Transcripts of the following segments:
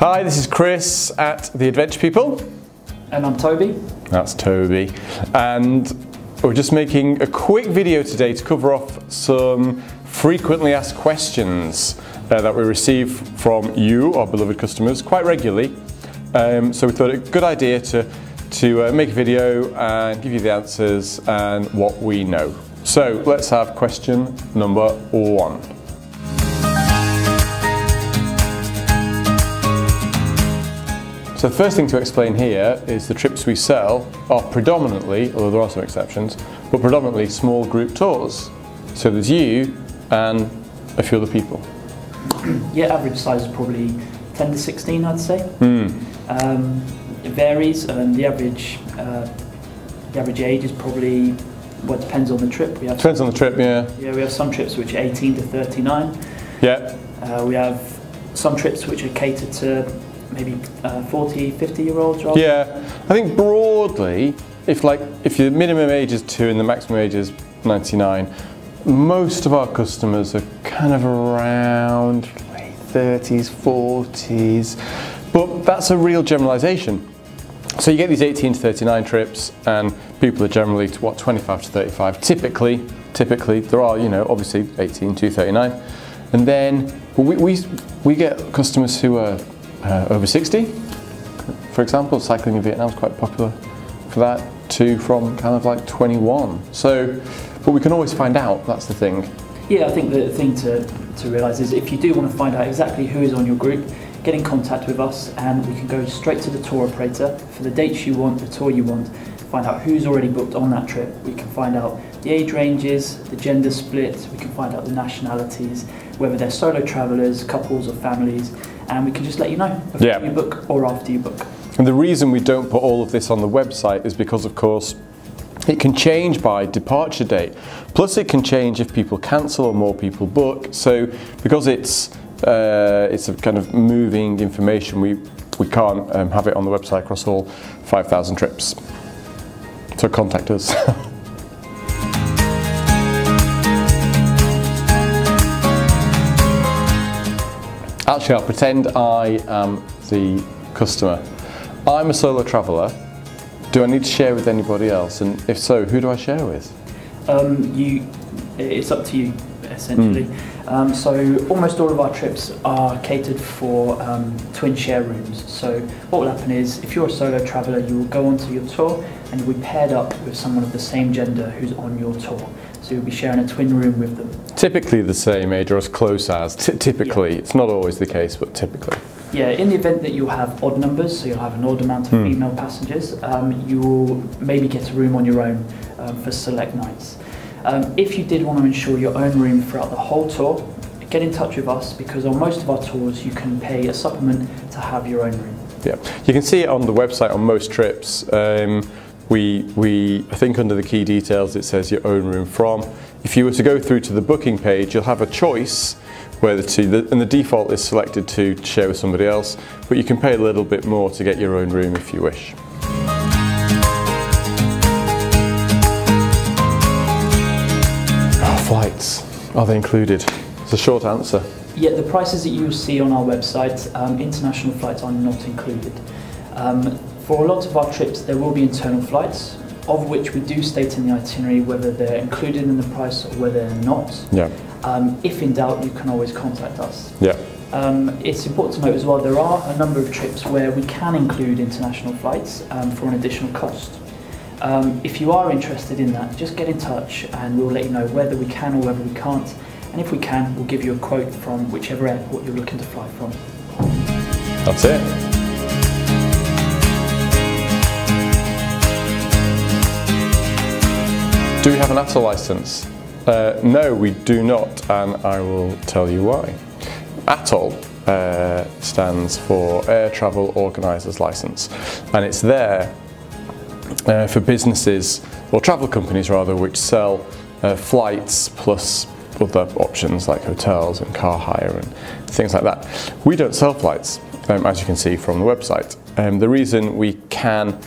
Hi, this is Chris at The Adventure People. And I'm Toby. That's Toby. And we're just making a quick video today to cover off some frequently asked questions that we receive from you, our beloved customers, quite regularly. So we thought it a good idea to make a video and give you the answers and what we know. So let's have question number 1. So the first thing to explain here is the trips we sell are predominantly, although there are some exceptions, but predominantly small group tours. So there's you and a few other people. Yeah, average size is probably 10 to 16, I'd say. It varies. The average age is probably, well, it depends on the trip. Depends on the trip, yeah. Yeah, we have some trips which are 18 to 39. Yeah. We have some trips which are catered to maybe 40, 50-year-olds. Rather. Yeah, I think broadly, if your minimum age is 2 and the maximum age is 99, most of our customers are kind of around late 30s, 40s, but that's a real generalisation. So you get these 18 to 39 trips, and people are generally, 25 to 35, typically. There are, obviously 18 to 39. And then we get customers who are over 60, for example. Cycling in Vietnam is quite popular for that, to from kind of like 21. So, but we can always find out, that's the thing. Yeah, I think the thing to realise is if you do want to find out exactly who is on your group, get in contact with us and we can go straight to the tour operator for the dates you want, the tour you want, find out who's already booked on that trip. We can find out the age ranges, the gender split, we can find out the nationalities, whether they're solo travellers, couples or families, and we can just let you know before you book or after you book. And the reason we don't put all of this on the website is because, of course, it can change by departure date. Plus it can change if people cancel or more people book. So because it's a kind of moving information, we can't have it on the website across all 5,000 trips. So contact us. Actually, I'll pretend I am the customer. I'm a solo traveller. Do I need to share with anybody else? And if so, who do I share with? It's up to you, essentially. So almost all of our trips are catered for twin share rooms. So what will happen is, if you're a solo traveller, you will go onto your tour and you'll be paired up with someone of the same gender who's on your tour. So you'll be sharing a twin room with them. Typically the same age or as close as. Typically, yeah. It's not always the case, but typically. Yeah, in the event that you'll have odd numbers, so you'll have an odd amount of female passengers, you will maybe get a room on your own for select nights. If you did want to ensure your own room throughout the whole tour, get in touch with us, because on most of our tours you can pay a supplement to have your own room. Yeah, you can see it on the website on most trips. I think under the key details it says your own room from. If you were to go through to the booking page, you'll have a choice where and the default is selected to share with somebody else, but you can pay a little bit more to get your own room if you wish. Oh, flights, are they included? It's a short answer. Yeah, the prices that you will see on our website, international flights are not included. For a lot of our trips there will be internal flights, of which we do state in the itinerary whether they're included in the price or whether they're not. Yeah. If in doubt, you can always contact us. Yeah. It's important to note as well, there are a number of trips where we can include international flights for an additional cost. If you are interested in that, just get in touch and we'll let you know whether we can or whether we can't. And if we can, we'll give you a quote from whichever airport you're looking to fly from. That's it. Do we have an ATOL licence? No, we do not, and I will tell you why. ATOL stands for Air Travel Organisers Licence, and it's there for businesses, or travel companies rather, which sell flights plus other options like hotels and car hire and things like that. We don't sell flights, as you can see from the website. The reason we can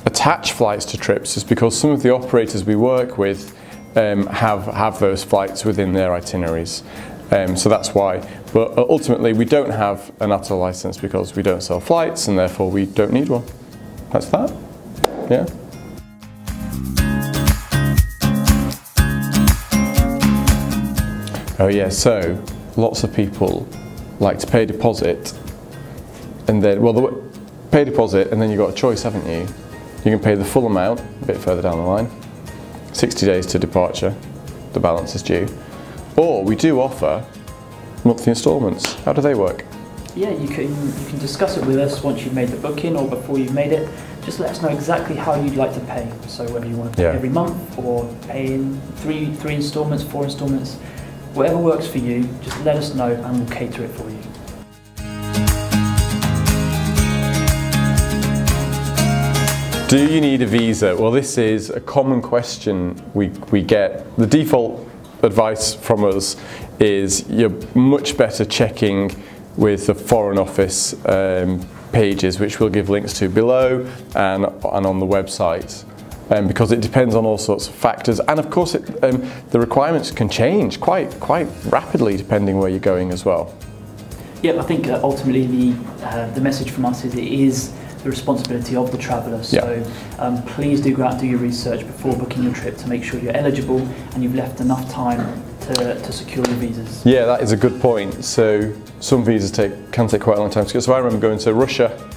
attach flights to trips is because some of the operators we work with have those flights within their itineraries. So that's why. But ultimately, we don't have an ATOL license because we don't sell flights, and therefore we don't need one. That's that. Yeah. Oh yeah, so lots of people like to pay a deposit, and then, well, pay a deposit and then you've got a choice, haven't you? You can pay the full amount a bit further down the line, 60 days to departure, the balance is due. Or we do offer monthly instalments. How do they work? Yeah, you can discuss it with us once you've made the booking or before you've made it. Just let us know exactly how you'd like to pay. So whether you want to pay every month or pay in three instalments, 4 instalments, whatever works for you, just let us know and we'll cater it for you. Do you need a visa? Well, this is a common question we get. The default advice from us is you're much better checking with the Foreign Office pages, which we'll give links to below and on the website, because it depends on all sorts of factors, and of course the requirements can change quite rapidly depending where you're going as well. Yeah, I think ultimately the message from us is it is the responsibility of the traveller. So please do go out and do your research before booking your trip to make sure you're eligible and you've left enough time to secure your visas. Yeah, that is a good point. So some visas can take quite a long time to get. So I remember going to Russia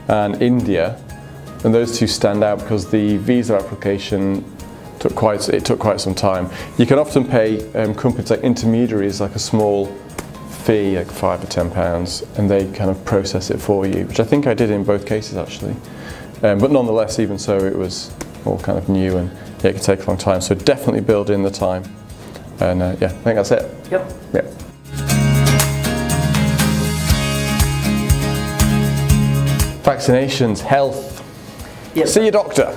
and India, and those two stand out because the visa application took quite some time. You can often pay companies like intermediaries like a small fee, like £5 or £10, and they kind of process it for you, which I think I did in both cases actually. But nonetheless, even so, it was all kind of new, and yeah, it could take a long time. So definitely build in the time. And yeah, I think that's it. Yep. Yep. Vaccinations, health. Yep. See your doctor.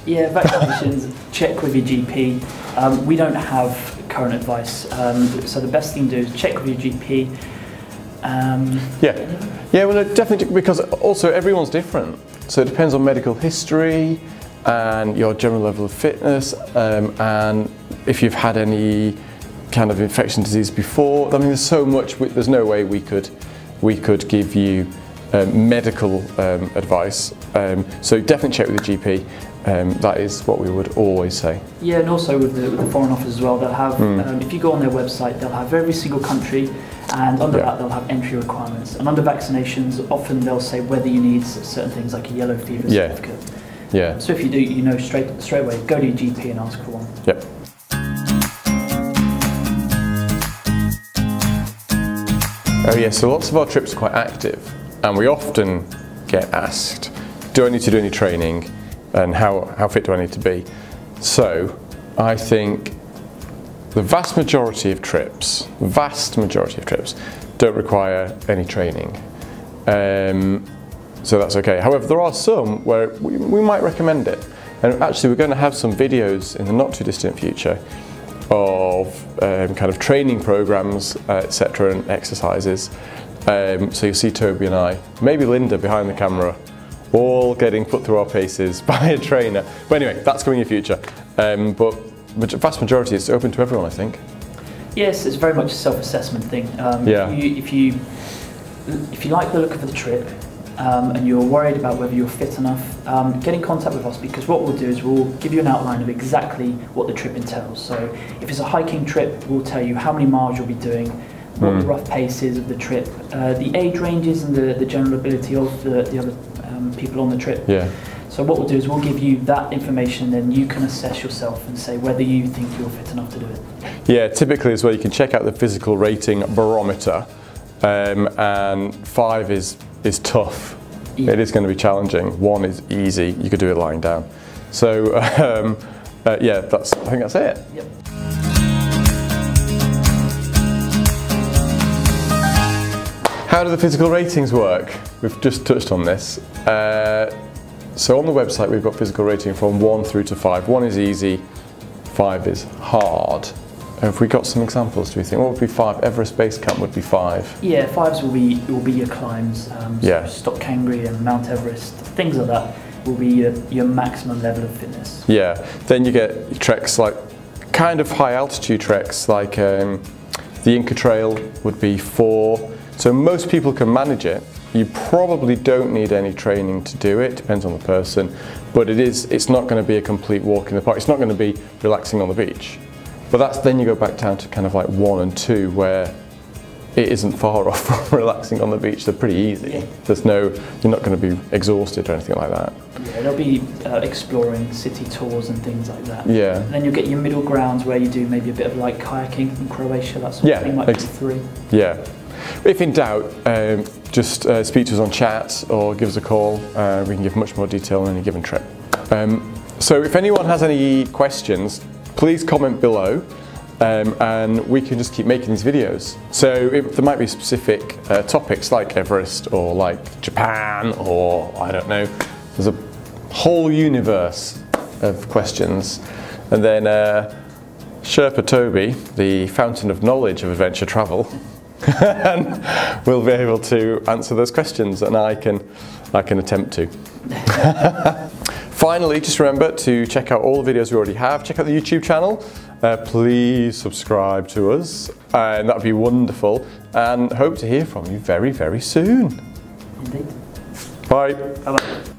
Yeah, vaccinations, check with your GP. We don't have current advice, so the best thing to do is check with your GP. Yeah, well, definitely, because also everyone's different. So it depends on medical history and your general level of fitness, and if you've had any kind of infection disease before. I mean, there's so much. There's no way we could give you medical advice. So definitely check with the GP. That is what we would always say. Yeah, and also with the Foreign Office as well, they'll have, if you go on their website, they'll have every single country, and under that they'll have entry requirements. And under vaccinations, often they'll say whether you need certain things like a yellow fever certificate. Yeah. So if you do, you know straight away, go to your GP and ask for one. Yep. Oh yeah, so lots of our trips are quite active, and we often get asked, do I need to do any training? And how fit do I need to be? So I think the vast majority of trips don't require any training. So that's okay. However, there are some where we might recommend it. And actually we're going to have some videos in the not too distant future of kind of training programs, etc., and exercises. So you'll see Toby and I, maybe Linda behind the camera, all getting put through our paces by a trainer. But anyway, that's coming in the future. But the vast majority is open to everyone, I think. Yes, it's very much a self-assessment thing. If you like the look of the trip and you're worried about whether you're fit enough, get in contact with us, because what we'll do is we'll give you an outline of exactly what the trip entails. So if it's a hiking trip, we'll tell you how many miles you'll be doing, what the rough pace is of the trip, the age ranges and the general ability of the other people on the trip. Yeah. So what we'll do is we'll give you that information, and then you can assess yourself and say whether you think you're fit enough to do it. Yeah, typically as well, you can check out the physical rating barometer, and 5 is tough. Yeah. It is going to be challenging. 1 is easy. You could do it lying down. So yeah, I think that's it. Yep. How do the physical ratings work? We've just touched on this. So on the website we've got physical rating from 1 through to 5. 1 is easy, 5 is hard. Have we got some examples, do you think? What would be 5? Everest Base Camp would be 5. Yeah, 5s will be your climbs. So Stock Kangri and Mount Everest, things like that will be your maximum level of fitness. Yeah, then you get treks like kind of high altitude treks like The Inca Trail would be 4. So most people can manage it. You probably don't need any training to do it, depends on the person, but it's not going to be a complete walk in the park. It's not going to be relaxing on the beach. But then you go back down to kind of like 1 and 2, where it isn't far off from relaxing on the beach. They're pretty easy. Yeah. You're not going to be exhausted or anything like that. Yeah, there'll be exploring city tours and things like that. Yeah. And then you'll get your middle grounds where you do maybe a bit of like kayaking in Croatia, that sort of thing, like 3. Yeah. If in doubt, just speak to us on chat or give us a call. We can give much more detail on any given trip. So if anyone has any questions, please comment below, and we can just keep making these videos. So there might be specific topics like Everest or like Japan, or I don't know. There's a whole universe of questions. And then Sherpa Toby, the fountain of knowledge of adventure travel, and we'll be able to answer those questions, and I can attempt to. Finally, just remember to check out all the videos we already have. Check out the YouTube channel. Please subscribe to us, and that would be wonderful. And hope to hear from you very, very soon. Indeed. Bye. Bye-bye.